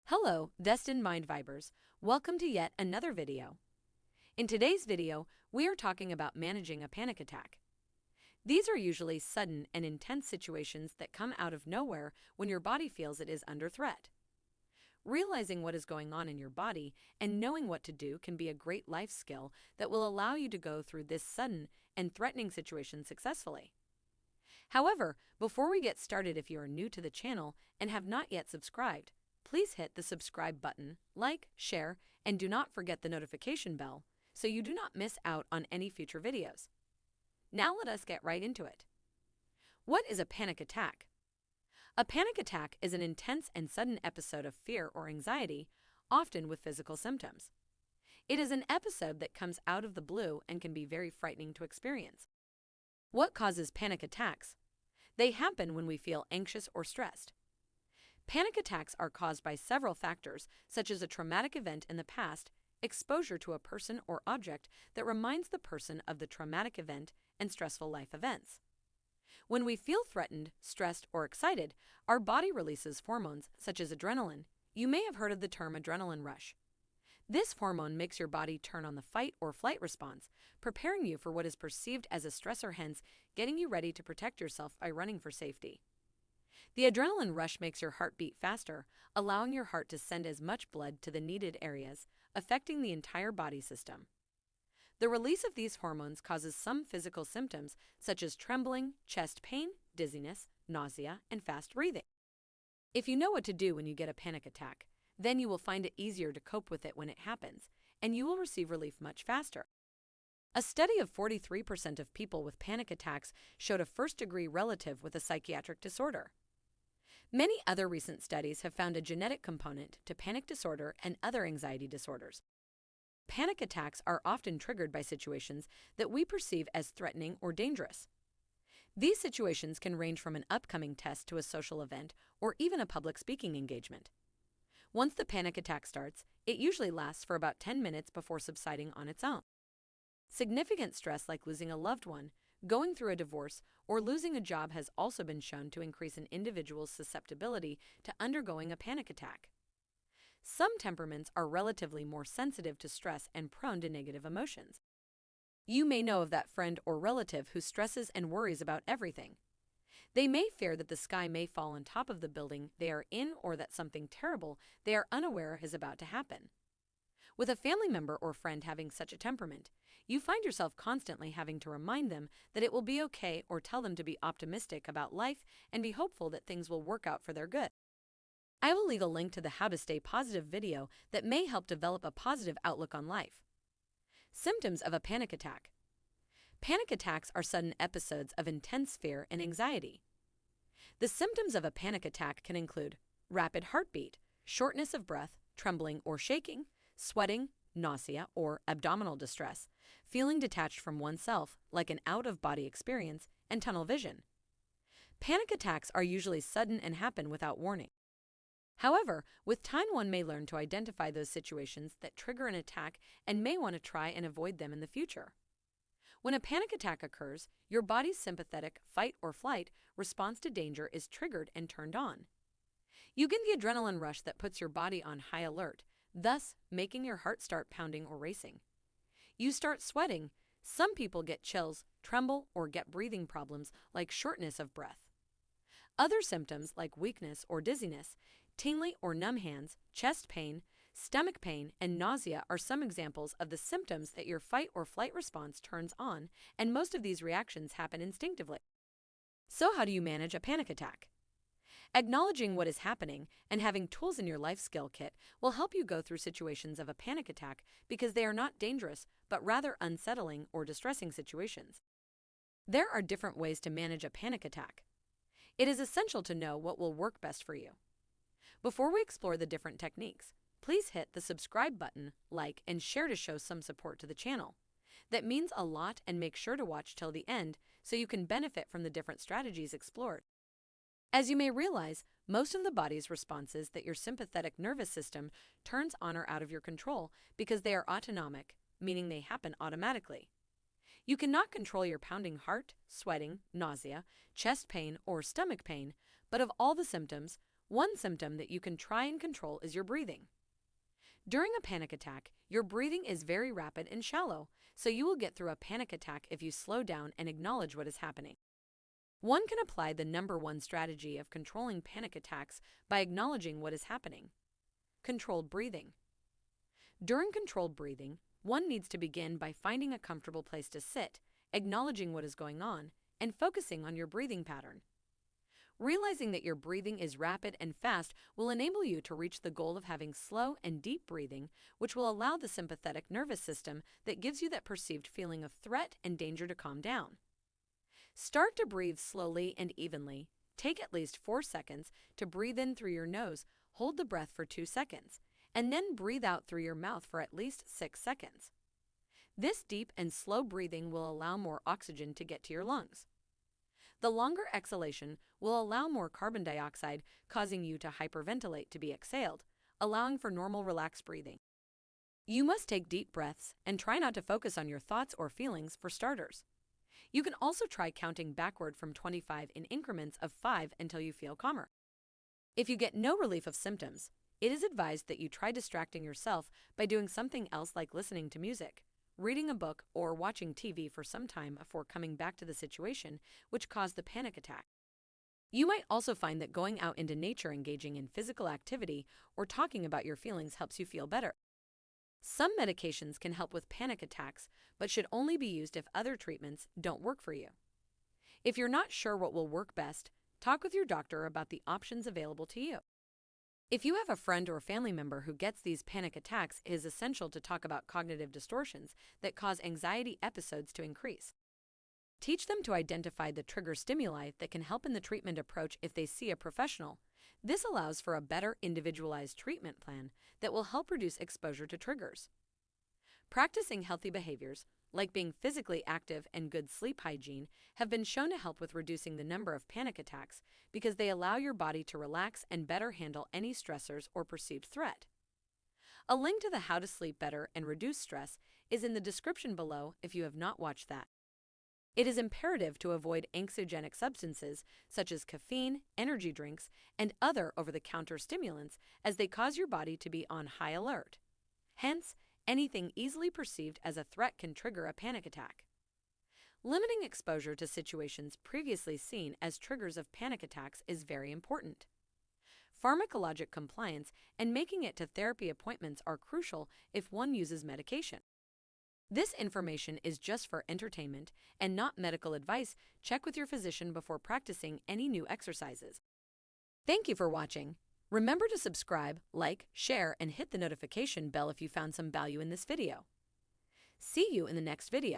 Hello, DestinedMindvibers. Welcome to yet another video. In today's video, we are talking about managing a panic attack. These are usually sudden and intense situations that come out of nowhere when your body feels it is under threat. Realizing what is going on in your body and knowing what to do can be a great life skill that will allow you to go through this sudden and threatening situation successfully. However, before we get started, if you are new to the channel and have not yet subscribed, please hit the subscribe button, like, share, and do not forget the notification bell so you do not miss out on any future videos. Now let us get right into it. What is a panic attack? A panic attack is an intense and sudden episode of fear or anxiety, often with physical symptoms. It is an episode that comes out of the blue and can be very frightening to experience. What causes panic attacks? They happen when we feel anxious or stressed. Panic attacks are caused by several factors, such as a traumatic event in the past, exposure to a person or object that reminds the person of the traumatic event, and stressful life events. When we feel threatened, stressed, or excited, our body releases hormones such as adrenaline. You may have heard of the term adrenaline rush. This hormone makes your body turn on the fight or flight response, preparing you for what is perceived as a stressor, hence getting you ready to protect yourself by running for safety. The adrenaline rush makes your heart beat faster, allowing your heart to send as much blood to the needed areas, affecting the entire body system. The release of these hormones causes some physical symptoms such as trembling, chest pain, dizziness, nausea, and fast breathing. If you know what to do when you get a panic attack, then you will find it easier to cope with it when it happens, and you will receive relief much faster. A study of 43% of people with panic attacks showed a first-degree relative with a psychiatric disorder. Many other recent studies have found a genetic component to panic disorder and other anxiety disorders. Panic attacks are often triggered by situations that we perceive as threatening or dangerous. These situations can range from an upcoming test to a social event or even a public speaking engagement. Once the panic attack starts, it usually lasts for about 10 minutes before subsiding on its own. Significant stress like losing a loved one, going through a divorce, or losing a job has also been shown to increase an individual's susceptibility to undergoing a panic attack. Some temperaments are relatively more sensitive to stress and prone to negative emotions. You may know of that friend or relative who stresses and worries about everything. They may fear that the sky may fall on top of the building they are in or that something terrible they are unaware is about to happen. With a family member or friend having such a temperament, you find yourself constantly having to remind them that it will be okay or tell them to be optimistic about life and be hopeful that things will work out for their good. I will leave a link to the How to Stay Positive video that may help develop a positive outlook on life. Symptoms of a panic attack. Panic attacks are sudden episodes of intense fear and anxiety. The symptoms of a panic attack can include rapid heartbeat, shortness of breath, trembling or shaking, sweating, nausea or abdominal distress, feeling detached from oneself like an out-of-body experience, and tunnel vision. Panic attacks are usually sudden and happen without warning. However, with time one may learn to identify those situations that trigger an attack and may want to try and avoid them in the future. When a panic attack occurs, your body's sympathetic fight or flight response to danger is triggered and turned on. You get the adrenaline rush that puts your body on high alert, thus making your heart start pounding or racing. You start sweating. Some people get chills, tremble, or get breathing problems like shortness of breath. Other symptoms like weakness or dizziness, tingly or numb hands, chest pain, stomach pain, and nausea are some examples of the symptoms that your fight or flight response turns on, and most of these reactions happen instinctively. So how do you manage a panic attack? Acknowledging what is happening and having tools in your life skill kit will help you go through situations of a panic attack because they are not dangerous, but rather unsettling or distressing situations. There are different ways to manage a panic attack. It is essential to know what will work best for you. Before we explore the different techniques, please hit the subscribe button, like, and share to show some support to the channel. That means a lot, and make sure to watch till the end so you can benefit from the different strategies explored. As you may realize, most of the body's responses that your sympathetic nervous system turns on are out of your control because they are autonomic, meaning they happen automatically. You cannot control your pounding heart, sweating, nausea, chest pain, or stomach pain, but of all the symptoms, One symptom that you can try and control is your breathing. During a panic attack, your breathing is very rapid and shallow, so you will get through a panic attack if you slow down and acknowledge what is happening. One can apply the number one strategy of controlling panic attacks by acknowledging what is happening. Controlled breathing. During controlled breathing, one needs to begin by finding a comfortable place to sit, acknowledging what is going on, and focusing on your breathing pattern. Realizing that your breathing is rapid and fast will enable you to reach the goal of having slow and deep breathing, which will allow the sympathetic nervous system that gives you that perceived feeling of threat and danger to calm down. Start to breathe slowly and evenly. Take at least 4 seconds to breathe in through your nose, hold the breath for 2 seconds, and then breathe out through your mouth for at least 6 seconds. This deep and slow breathing will allow more oxygen to get to your lungs. The longer exhalation will allow more carbon dioxide, causing you to hyperventilate to be exhaled, allowing for normal relaxed breathing. You must take deep breaths and try not to focus on your thoughts or feelings for starters. You can also try counting backward from 25 in increments of 5 until you feel calmer. If you get no relief of symptoms, it is advised that you try distracting yourself by doing something else like listening to music, reading a book, or watching TV for some time before coming back to the situation which caused the panic attack. You might also find that going out into nature, engaging in physical activity, or talking about your feelings helps you feel better. Some medications can help with panic attacks, but should only be used if other treatments don't work for you. If you're not sure what will work best, talk with your doctor about the options available to you. If you have a friend or family member who gets these panic attacks, it is essential to talk about cognitive distortions that cause anxiety episodes to increase. Teach them to identify the trigger stimuli that can help in the treatment approach if they see a professional. This allows for a better individualized treatment plan that will help reduce exposure to triggers. Practicing healthy behaviors, like being physically active and good sleep hygiene, have been shown to help with reducing the number of panic attacks because they allow your body to relax and better handle any stressors or perceived threat. A link to the How to Sleep Better and Reduce Stress is in the description below if you have not watched that. It is imperative to avoid anxiogenic substances such as caffeine, energy drinks, and other over-the-counter stimulants as they cause your body to be on high alert. Hence, anything easily perceived as a threat can trigger a panic attack. Limiting exposure to situations previously seen as triggers of panic attacks is very important. Pharmacologic compliance and making it to therapy appointments are crucial if one uses medication. This information is just for entertainment and not medical advice. Check with your physician before practicing any new exercises. Thank you for watching. Remember to subscribe, like, share, and hit the notification bell if you found some value in this video. See you in the next video.